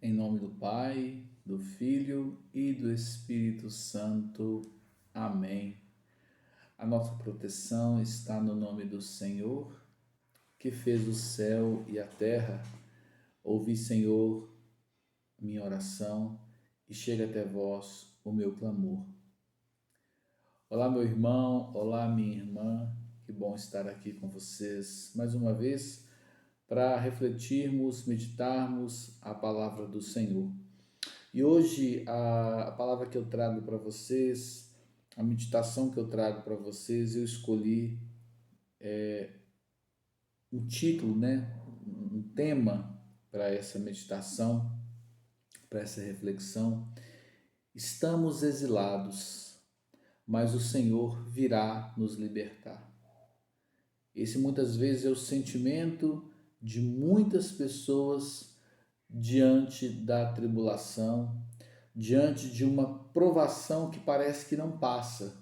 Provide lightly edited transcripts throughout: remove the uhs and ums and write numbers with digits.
Em nome do Pai, do Filho e do Espírito Santo. Amém. A nossa proteção está no nome do Senhor, que fez o céu e a terra. Ouvi, Senhor, minha oração e chega até vós o meu clamor. Olá, meu irmão, olá, minha irmã, que bom estar aqui com vocês mais uma vez para refletirmos, meditarmos a palavra do Senhor. E hoje a palavra que eu trago para vocês, a meditação que eu trago para vocês, eu escolhi um título, né? Um tema para essa meditação, para essa reflexão. Estamos exilados, mas o Senhor virá nos libertar. Esse muitas vezes é o sentimento de muitas pessoas diante da tribulação, diante de uma provação que parece que não passa,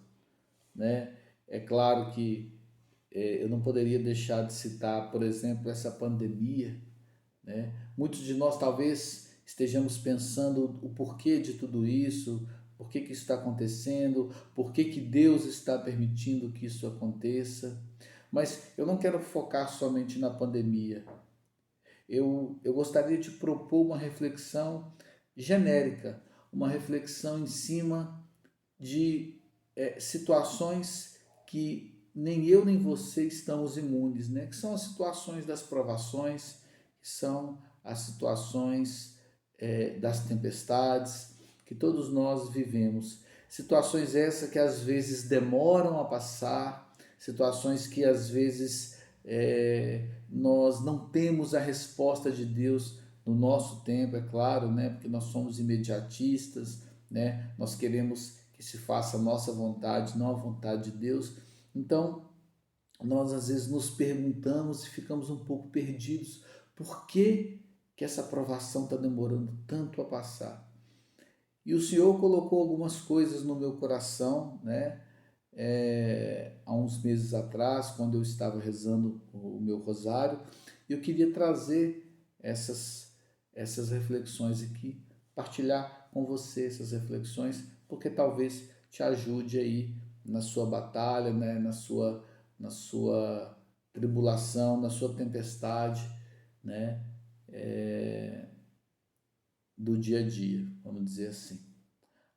né? É claro que eu não poderia deixar de citar, por exemplo, essa pandemia, né? Muitos de nós talvez estejamos pensando o porquê de tudo isso, por que isso está acontecendo, por que Deus está permitindo que isso aconteça. Mas eu não quero focar somente na pandemia. Eu gostaria de propor uma reflexão genérica, uma reflexão em cima de situações que nem eu nem você estamos imunes, né? Que são as situações das provações, que são as situações das tempestades que todos nós vivemos. Situações essas que às vezes demoram a passar, situações que às vezes nós não temos a resposta de Deus no nosso tempo, é claro, né? Porque nós somos imediatistas, né? Nós queremos que se faça a nossa vontade, não a vontade de Deus. Então, nós às vezes nos perguntamos e ficamos um pouco perdidos. Por que essa aprovação está demorando tanto a passar? E o Senhor colocou algumas coisas no meu coração, né? Há uns meses atrás, quando eu estava rezando o meu rosário, eu queria trazer essas reflexões aqui, partilhar com você essas reflexões, porque talvez te ajude aí na sua batalha, né? na sua tribulação, na sua tempestade, né? Do dia a dia, vamos dizer assim.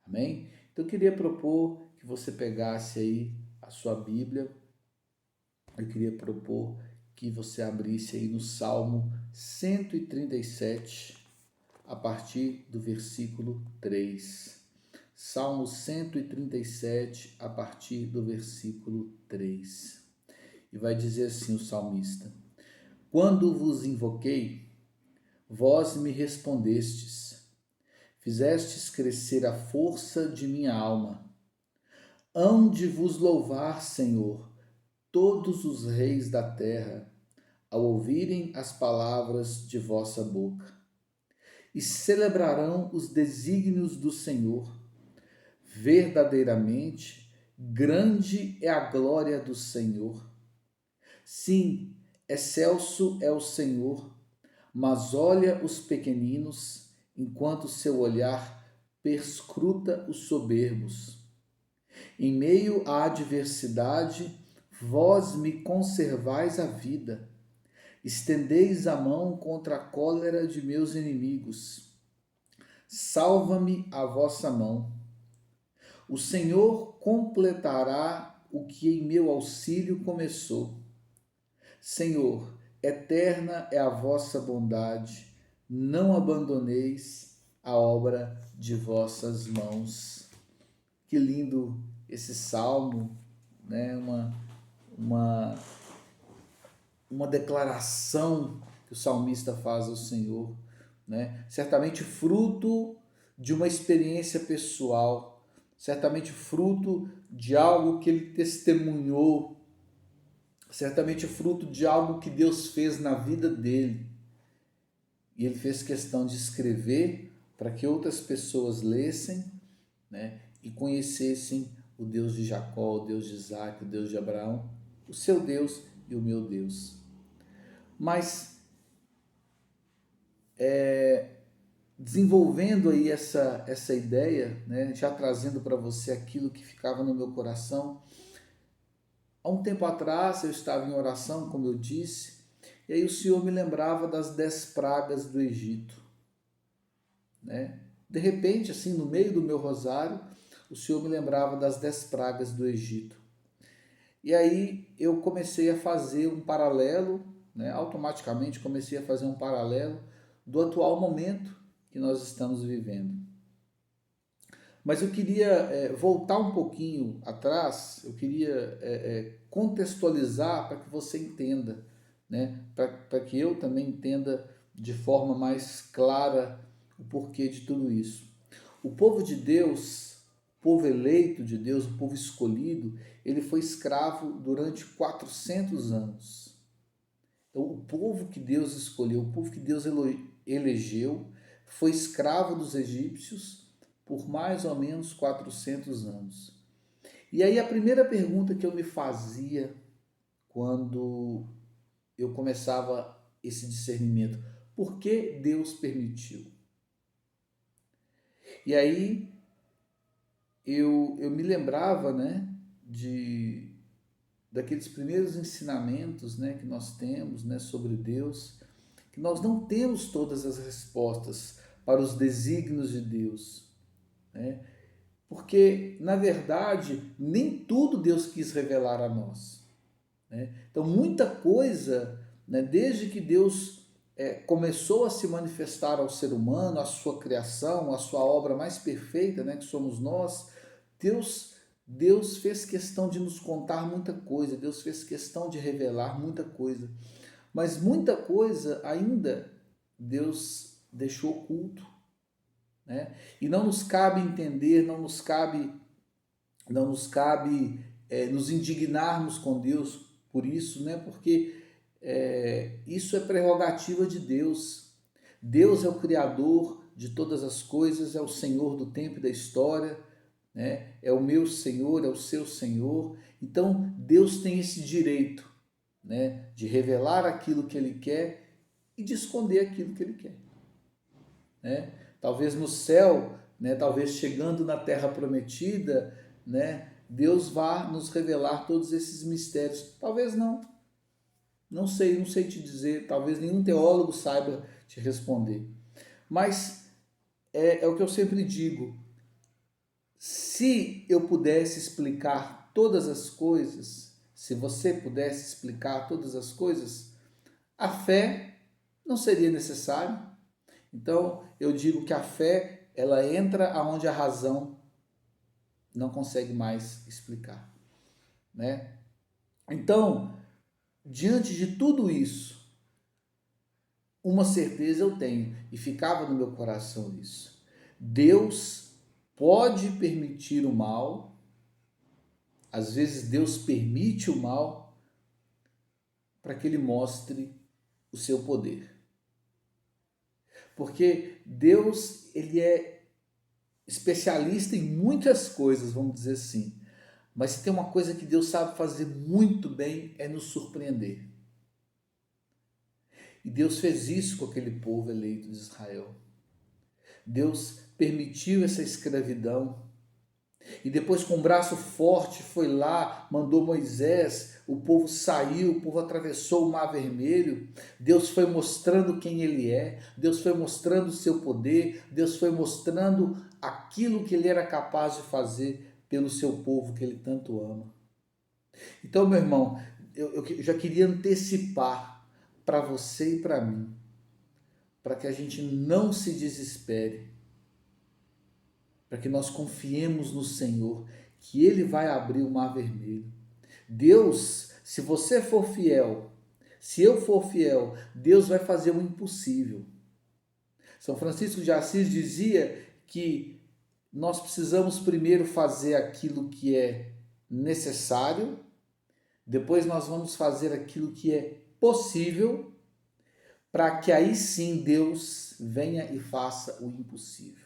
Amém? Então eu queria propor que você pegasse aí a sua Bíblia, eu queria propor que você abrisse aí no Salmo 137, a partir do versículo 3. Salmo 137, a partir do versículo 3. E vai dizer assim o salmista: Quando vos invoquei, vós me respondestes, fizestes crescer a força de minha alma. Hão de vos louvar, Senhor, todos os reis da terra, ao ouvirem as palavras de vossa boca. E celebrarão os desígnios do Senhor. Verdadeiramente, grande é a glória do Senhor. Sim, excelso é o Senhor, mas olha os pequeninos, enquanto seu olhar perscruta os soberbos. Em meio à adversidade, vós me conservais a vida. Estendeis a mão contra a cólera de meus inimigos. Salva-me a vossa mão. O Senhor completará o que em meu auxílio começou. Senhor, eterna é a vossa bondade. Não abandoneis a obra de vossas mãos. Que lindo esse salmo, né? Uma, uma declaração que o salmista faz ao Senhor, né? Certamente fruto de uma experiência pessoal, certamente fruto de algo que ele testemunhou, certamente fruto de algo que Deus fez na vida dele. E ele fez questão de escrever para que outras pessoas lessem, né, e conhecessem o Deus de Jacó, o Deus de Isaac, o Deus de Abraão, o seu Deus e o meu Deus. Mas desenvolvendo aí essa ideia, né, já trazendo para você aquilo que ficava no meu coração. Há um tempo atrás eu estava em oração, como eu disse, e aí o Senhor me lembrava das 10 pragas do Egito, né? De repente, assim, no meio do meu rosário, o Senhor me lembrava das 10 pragas do Egito. E aí eu comecei a fazer um paralelo, né? Automaticamente comecei a fazer um paralelo do atual momento que nós estamos vivendo. Mas eu queria voltar um pouquinho atrás, eu queria contextualizar para que você entenda, né? Para que eu também entenda de forma mais clara o porquê de tudo isso. O povo de Deus, o povo eleito de Deus, o povo escolhido, ele foi escravo durante 400 anos. Então, o povo que Deus escolheu, o povo que Deus elegeu, foi escravo dos egípcios por mais ou menos 400 anos. E aí a primeira pergunta que eu me fazia quando eu começava esse discernimento, por que Deus permitiu? E aí eu me lembrava, né, daqueles primeiros ensinamentos, né, que nós temos, né, sobre Deus, que nós não temos todas as respostas para os desígnios de Deus, né? Porque, na verdade, nem tudo Deus quis revelar a nós, né? Então, muita coisa, né, desde que Deus começou a se manifestar ao ser humano, a sua criação, a sua obra mais perfeita, né, que somos nós, Deus fez questão de nos contar muita coisa, Deus fez questão de revelar muita coisa, mas muita coisa ainda Deus deixou oculto, né? E não nos cabe entender, não nos cabe nos indignarmos com Deus por isso, né? Porque isso é prerrogativa de Deus. Deus é o Criador de todas as coisas, é o Senhor do tempo e da história, né? É o meu Senhor, é o seu Senhor. Então Deus tem esse direito, né, de revelar aquilo que Ele quer e de esconder aquilo que Ele quer, né? Talvez no céu, né, talvez chegando na terra prometida, né, Deus vá nos revelar todos esses mistérios. Talvez não, não sei te dizer, talvez nenhum teólogo saiba te responder. Mas é o que eu sempre digo, se eu pudesse explicar todas as coisas, se você pudesse explicar todas as coisas, a fé não seria necessária. Então, eu digo que a fé, ela entra aonde a razão não consegue mais explicar, né? Então, diante de tudo isso, uma certeza eu tenho, e ficava no meu coração isso. Deus pode permitir o mal, às vezes Deus permite o mal para que ele mostre o seu poder. Porque Deus, ele é especialista em muitas coisas, vamos dizer assim. Mas se tem uma coisa que Deus sabe fazer muito bem, é nos surpreender. E Deus fez isso com aquele povo eleito de Israel. Deus permitiu essa escravidão. E depois, com um braço forte, foi lá, mandou Moisés, o povo saiu, o povo atravessou o Mar Vermelho. Deus foi mostrando quem ele é, Deus foi mostrando o seu poder, Deus foi mostrando aquilo que ele era capaz de fazer pelo seu povo que ele tanto ama. Então, meu irmão, eu já queria antecipar para você e para mim, para que a gente não se desespere, para que nós confiemos no Senhor, que Ele vai abrir o Mar Vermelho. Deus, se você for fiel, se eu for fiel, Deus vai fazer o impossível. São Francisco de Assis dizia que nós precisamos primeiro fazer aquilo que é necessário, depois nós vamos fazer aquilo que é possível, para que aí sim Deus venha e faça o impossível.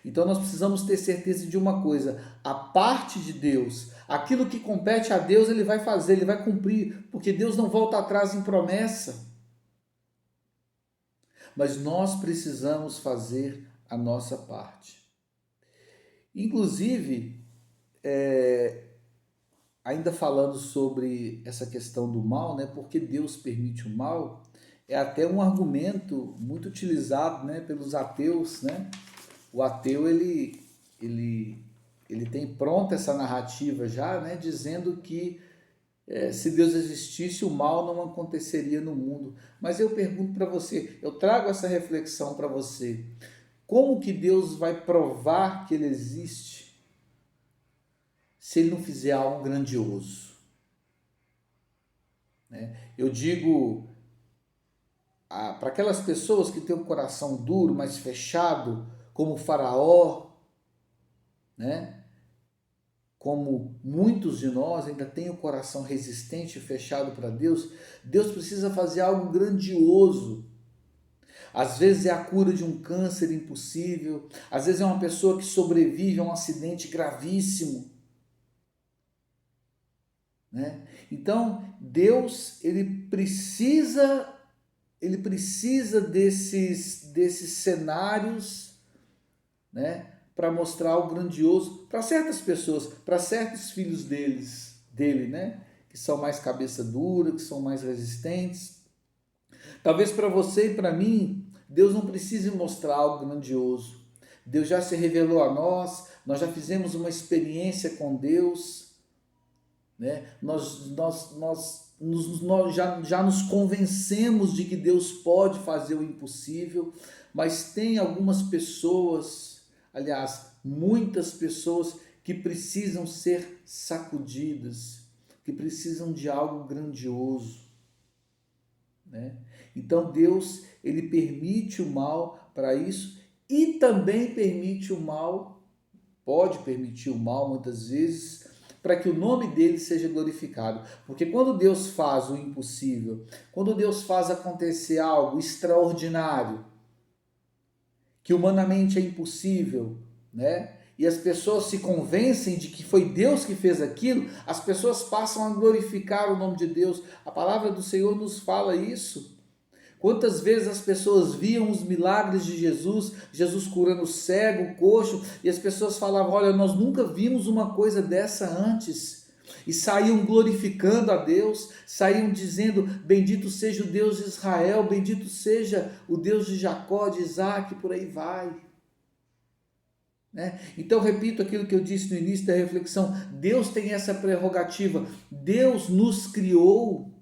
Então nós precisamos ter certeza de uma coisa, a parte de Deus, aquilo que compete a Deus, Ele vai fazer, Ele vai cumprir, porque Deus não volta atrás em promessa. mas nós precisamos fazer a nossa parte. Inclusive, ainda falando sobre essa questão do mal, né, porque Deus permite o mal, é até um argumento muito utilizado, né, pelos ateus, né? O ateu, ele tem pronta essa narrativa já, né, dizendo que se Deus existisse, o mal não aconteceria no mundo. Mas eu pergunto para você, eu trago essa reflexão para você. Como que Deus vai provar que ele existe se ele não fizer algo grandioso? Né? Eu digo para aquelas pessoas que têm um coração duro, mais fechado, como o Faraó, né? Como muitos de nós ainda têm o coração resistente e fechado para Deus, Deus precisa fazer algo grandioso. Às vezes é a cura de um câncer impossível, às vezes é uma pessoa que sobrevive a um acidente gravíssimo, né? Então, Deus, ele precisa desses cenários, né, para mostrar o grandioso para certas pessoas, para certos filhos dele, né, que são mais cabeça dura, que são mais resistentes. Talvez para você e para mim, Deus não precise mostrar algo grandioso. Deus já se revelou a nós já fizemos uma experiência com Deus, né? Nós já nos convencemos de que Deus pode fazer o impossível, mas tem algumas pessoas, aliás, muitas pessoas que precisam ser sacudidas, que precisam de algo grandioso, né? Então Deus, ele permite o mal para isso e também permite o mal, pode permitir o mal muitas vezes, para que o nome dele seja glorificado. Porque quando Deus faz o impossível, quando Deus faz acontecer algo extraordinário, que humanamente é impossível, né? E as pessoas se convencem de que foi Deus que fez aquilo, as pessoas passam a glorificar o nome de Deus. A palavra do Senhor nos fala isso. Quantas vezes as pessoas viam os milagres de Jesus, Jesus curando o cego, o coxo, e as pessoas falavam, olha, nós nunca vimos uma coisa dessa antes. E saíam glorificando a Deus, saíam dizendo, bendito seja o Deus de Israel, bendito seja o Deus de Jacó, de Isaac, por aí vai. Né? Então, repito aquilo que eu disse no início da reflexão, Deus tem essa prerrogativa, Deus nos criou,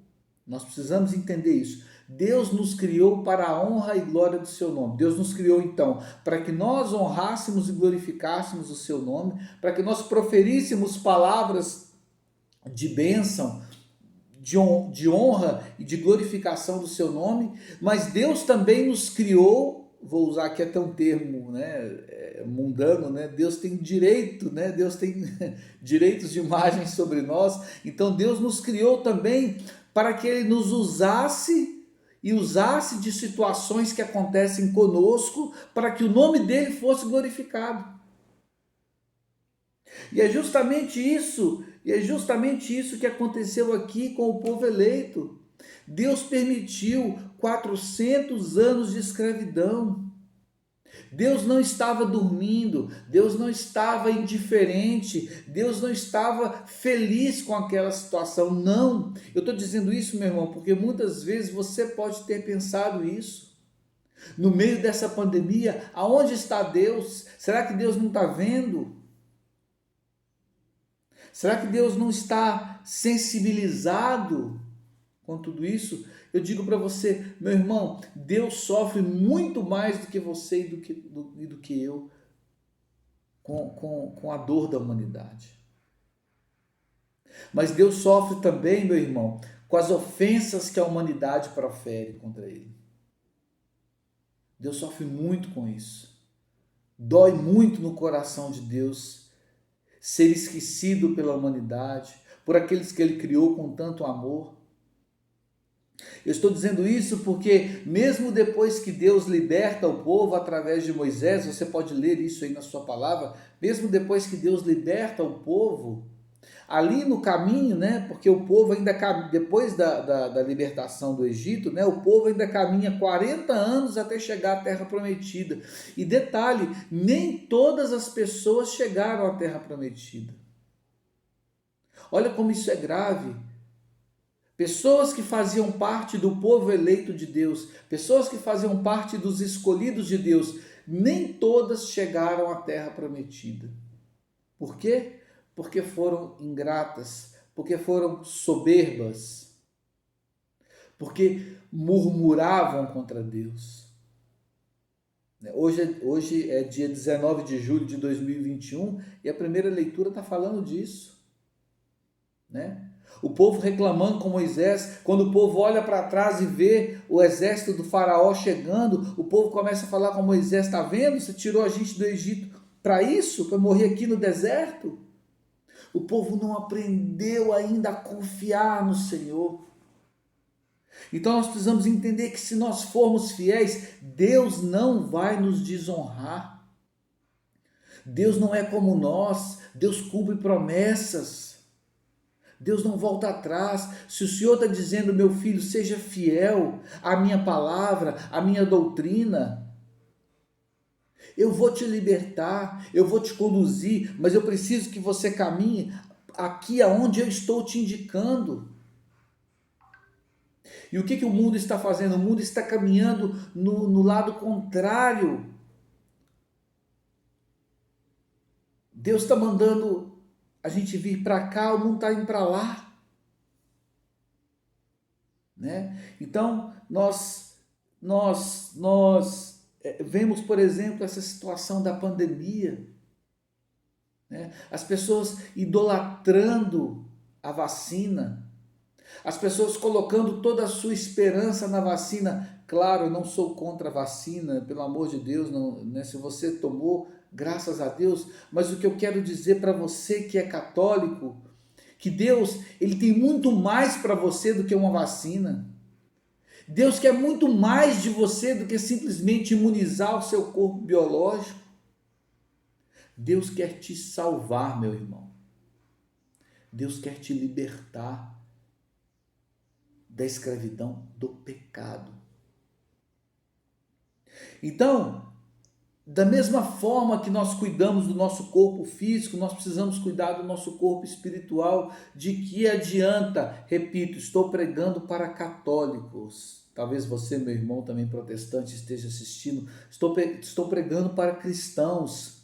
nós precisamos entender isso. Deus nos criou para a honra e glória do seu nome. Deus nos criou então para que nós honrássemos e glorificássemos o seu nome, para que nós proferíssemos palavras de bênção, de honra e de glorificação do seu nome, mas Deus também nos criou, vou usar aqui até um termo, né, mundano, né? Deus tem direito, né? Deus tem direitos de imagem sobre nós, então Deus nos criou também para que Ele nos usasse de situações que acontecem conosco para que o nome dele fosse glorificado. E é justamente isso que aconteceu aqui com o povo eleito. Deus permitiu 400 anos de escravidão. Deus não estava dormindo, Deus não estava indiferente, Deus não estava feliz com aquela situação, não. Eu estou dizendo isso, meu irmão, porque muitas vezes você pode ter pensado isso. No meio dessa pandemia, aonde está Deus? Será que Deus não está vendo? Será que Deus não está sensibilizado com tudo isso? Eu digo para você, meu irmão, Deus sofre muito mais do que você e do que eu com a dor da humanidade. Mas Deus sofre também, meu irmão, com as ofensas que a humanidade profere contra ele. Deus sofre muito com isso. Dói muito no coração de Deus ser esquecido pela humanidade, por aqueles que ele criou com tanto amor. Eu estou dizendo isso porque mesmo depois que Deus liberta o povo através de Moisés, você pode ler isso aí na sua palavra, mesmo depois que Deus liberta o povo, Ali no caminho, né, porque o povo ainda, depois da libertação do Egito, né, o povo ainda caminha 40 anos até chegar à Terra Prometida. E detalhe, nem todas as pessoas chegaram à Terra Prometida. Olha como isso é grave. Pessoas que faziam parte do povo eleito de Deus, pessoas que faziam parte dos escolhidos de Deus, nem todas chegaram à Terra Prometida. Por quê? Porque foram ingratas, porque foram soberbas, porque murmuravam contra Deus. Hoje é dia 19 de julho de 2021 e a primeira leitura está falando disso, né? O povo reclamando com Moisés, quando o povo olha para trás e vê o exército do faraó chegando, o povo começa a falar com Moisés: está vendo? Você tirou a gente do Egito para isso? Para morrer aqui no deserto? O povo não aprendeu ainda a confiar no Senhor. Então nós precisamos entender que se nós formos fiéis, Deus não vai nos desonrar. Deus não é como nós, Deus cumpre promessas. Deus não volta atrás. Se o Senhor está dizendo: meu filho, seja fiel à minha palavra, à minha doutrina, eu vou te libertar, eu vou te conduzir, mas eu preciso que você caminhe aqui aonde eu estou te indicando. E o que o mundo está fazendo? O mundo está caminhando no lado contrário. Deus está mandando a gente vir para cá, o mundo está indo para lá. Né? Então, nós vemos, por exemplo, essa situação da pandemia. Né? As pessoas idolatrando a vacina. As pessoas colocando toda a sua esperança na vacina. Claro, eu não sou contra a vacina, pelo amor de Deus, não, né? Se você tomou, graças a Deus, mas o que eu quero dizer para você que é católico, que Deus, Ele tem muito mais para você do que uma vacina. Deus quer muito mais de você do que simplesmente imunizar o seu corpo biológico. Deus quer te salvar, meu irmão. Deus quer te libertar da escravidão do pecado. Então, da mesma forma que nós cuidamos do nosso corpo físico, nós precisamos cuidar do nosso corpo espiritual. De que adianta? Repito, estou pregando para católicos. Talvez você, meu irmão, também protestante, esteja assistindo. Estou pregando para cristãos.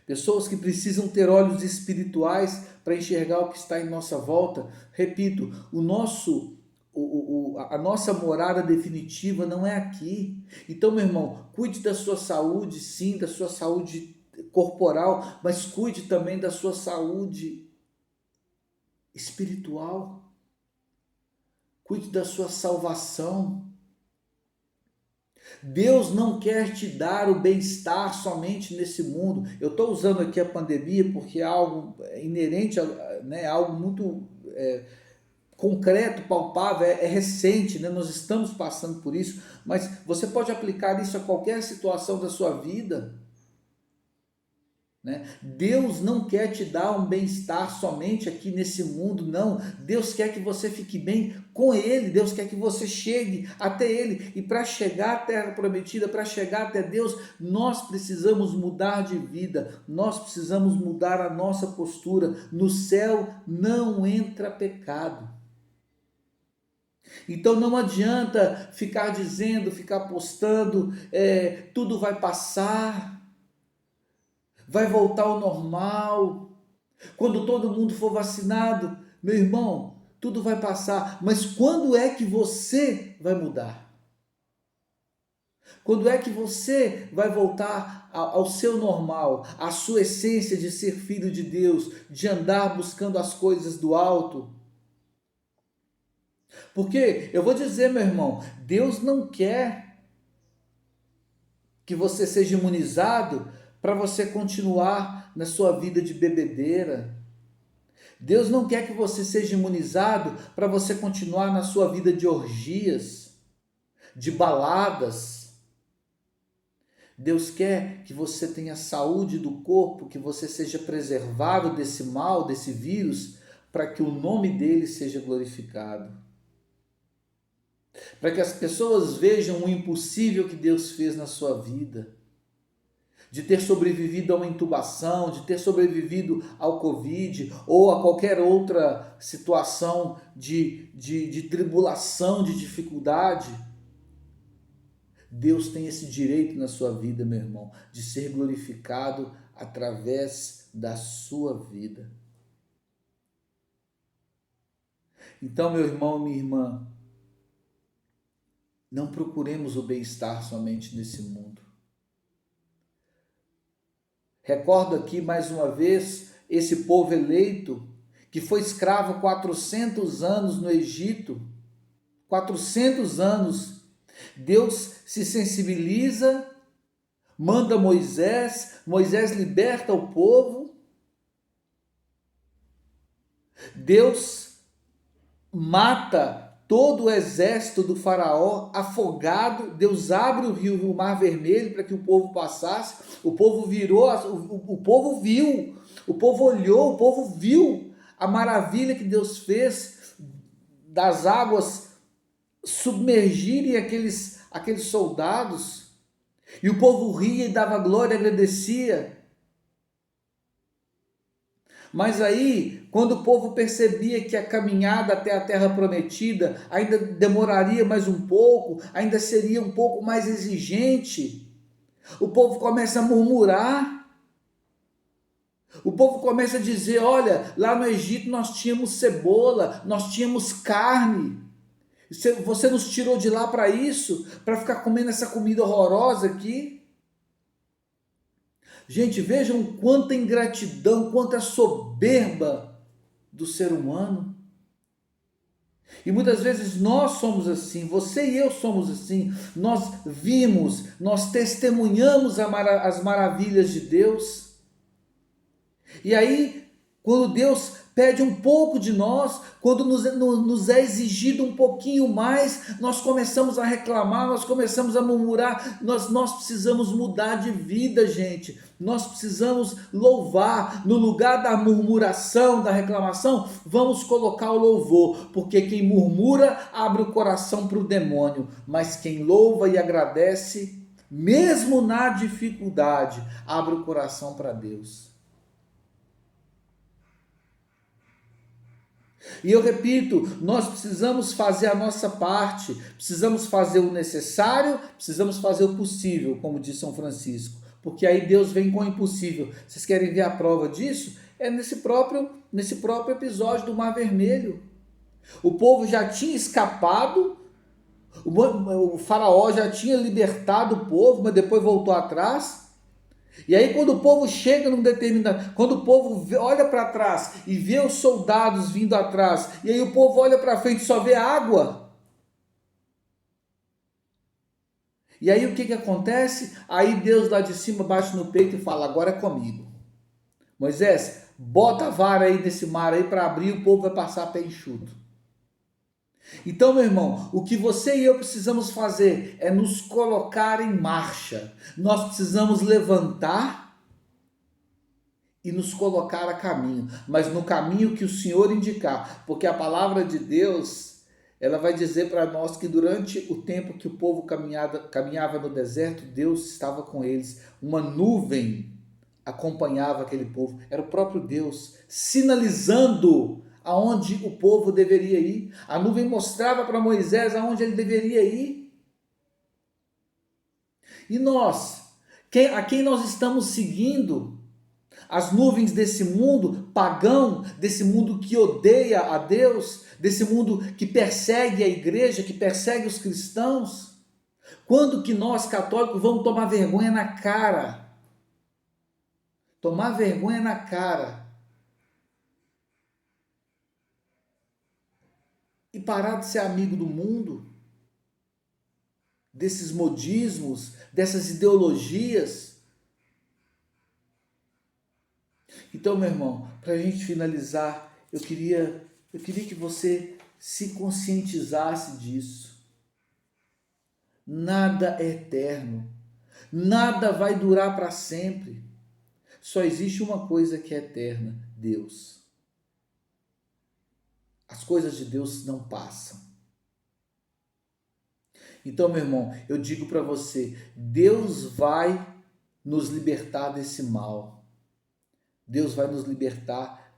Pessoas que precisam ter olhos espirituais para enxergar o que está em nossa volta. Repito, a nossa morada definitiva não é aqui. Então, meu irmão, cuide da sua saúde, sim, da sua saúde corporal, mas cuide também da sua saúde espiritual. Cuide da sua salvação. Deus não quer te dar o bem-estar somente nesse mundo. Eu estou usando aqui a pandemia porque é algo inerente, né, algo muito concreto, palpável, é recente, né? Nós estamos passando por isso, mas você pode aplicar isso a qualquer situação da sua vida. Né? Deus não quer te dar um bem-estar somente aqui nesse mundo, não. Deus quer que você fique bem com Ele, Deus quer que você chegue até Ele. E para chegar à Terra Prometida, para chegar até Deus, nós precisamos mudar de vida, nós precisamos mudar a nossa postura. No céu não entra pecado. Então não adianta ficar dizendo, ficar postando, tudo vai passar, vai voltar ao normal. Quando todo mundo for vacinado, meu irmão, tudo vai passar. Mas quando é que você vai mudar? Quando é que você vai voltar ao seu normal, à sua essência de ser filho de Deus, de andar buscando as coisas do alto? Porque eu vou dizer, meu irmão, Deus não quer que você seja imunizado para você continuar na sua vida de bebedeira. Deus não quer que você seja imunizado para você continuar na sua vida de orgias, de baladas. Deus quer que você tenha saúde do corpo, que você seja preservado desse mal, desse vírus, para que o nome dele seja glorificado. Para que as pessoas vejam o impossível que Deus fez na sua vida. De ter sobrevivido a uma intubação, de ter sobrevivido ao Covid ou a qualquer outra situação de tribulação, de dificuldade. Deus tem esse direito na sua vida, meu irmão, de ser glorificado através da sua vida. Então, meu irmão, minha irmã, não procuremos o bem-estar somente nesse mundo. Recordo aqui mais uma vez esse povo eleito que foi escravo 400 anos no Egito. 400 anos. Deus se sensibiliza, manda Moisés, Moisés liberta o povo. Deus mata todo o exército do faraó afogado. Deus abre o mar vermelho para que o povo passasse. O povo virou, o povo viu, o povo olhou, o povo viu a maravilha que Deus fez das águas submergirem aqueles soldados. E o povo ria e dava glória e agradecia. Mas aí, quando o povo percebia que a caminhada até a terra prometida ainda demoraria mais um pouco, ainda seria um pouco mais exigente, o povo começa a murmurar. O povo começa a dizer: olha, lá no Egito nós tínhamos cebola, nós tínhamos carne. Você nos tirou de lá para isso? Para ficar comendo essa comida horrorosa aqui? Gente, vejam quanta ingratidão, quanta soberba do ser humano. E muitas vezes nós somos assim, você e eu somos assim. Nós vimos, nós testemunhamos as maravilhas de Deus. E aí, quando Deus pede um pouco de nós, quando nos é exigido um pouquinho mais, nós começamos a reclamar, nós começamos a murmurar. Nós precisamos mudar de vida, gente. Nós precisamos louvar. No lugar da murmuração, da reclamação, vamos colocar o louvor, porque quem murmura abre o coração para o demônio, mas quem louva e agradece, mesmo na dificuldade, abre o coração para Deus. E eu repito, nós precisamos fazer a nossa parte, precisamos fazer o necessário, precisamos fazer o possível, como diz São Francisco, porque aí Deus vem com o impossível. Vocês querem ver a prova disso? É nesse próprio episódio do Mar Vermelho. O povo já tinha escapado, o faraó já tinha libertado o povo, mas depois voltou atrás. E aí quando o povo chega num determinado, quando o povo olha para trás e vê os soldados vindo atrás, e aí o povo olha para frente e só vê água. E aí o que acontece? Aí Deus lá de cima bate no peito e fala: agora é comigo. Moisés, bota a vara aí nesse mar aí para abrir, o povo vai passar pé enxuto. Então, meu irmão, o que você e eu precisamos fazer é nos colocar em marcha. Nós precisamos levantar e nos colocar a caminho, mas no caminho que o Senhor indicar, porque a palavra de Deus, ela vai dizer para nós que durante o tempo que o povo caminhava no deserto, Deus estava com eles. Uma nuvem acompanhava aquele povo, era o próprio Deus, sinalizando aonde o povo deveria ir. A nuvem mostrava para Moisés aonde ele deveria ir. E nós, a quem nós estamos seguindo? As nuvens desse mundo pagão, desse mundo que odeia a Deus, desse mundo que persegue a igreja, que persegue os cristãos? Quando que nós, católicos, vamos tomar vergonha na cara? Tomar vergonha na cara. E parar de ser amigo do mundo, desses modismos, dessas ideologias. Então, meu irmão, para a gente finalizar, eu queria que você se conscientizasse disso. Nada é eterno. Nada vai durar para sempre. Só existe uma coisa que é eterna: Deus. As coisas de Deus não passam. Então, meu irmão, eu digo para você, Deus vai nos libertar desse mal. Deus vai nos libertar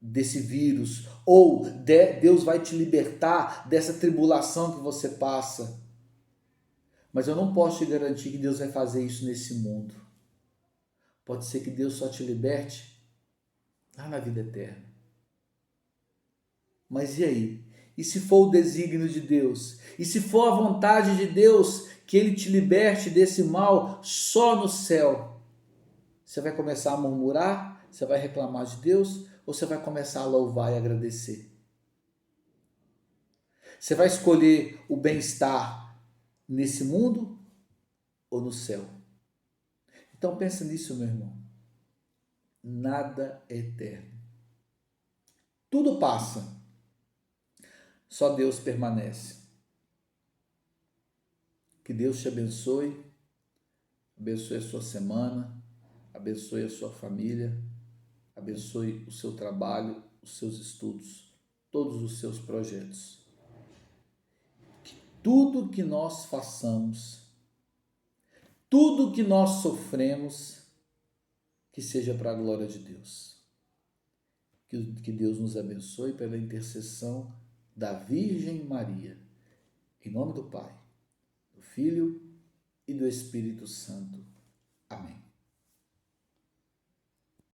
desse vírus. Ou Deus vai te libertar dessa tribulação que você passa. Mas eu não posso te garantir que Deus vai fazer isso nesse mundo. Pode ser que Deus só te liberte lá na vida eterna. Mas e aí? E se for o desígnio de Deus? E se for a vontade de Deus que Ele te liberte desse mal só no céu? Você vai começar a murmurar? Você vai reclamar de Deus? Ou você vai começar a louvar e agradecer? Você vai escolher o bem-estar nesse mundo ou no céu? Então pensa nisso, meu irmão. Nada é eterno. Tudo passa. Só Deus permanece. Que Deus te abençoe a sua semana, abençoe a sua família, abençoe o seu trabalho, os seus estudos, todos os seus projetos. Que tudo que nós façamos, tudo que nós sofremos, que seja para a glória de Deus. Que Deus nos abençoe pela intercessão da Virgem Maria. Em nome do Pai, do Filho e do Espírito Santo. Amém.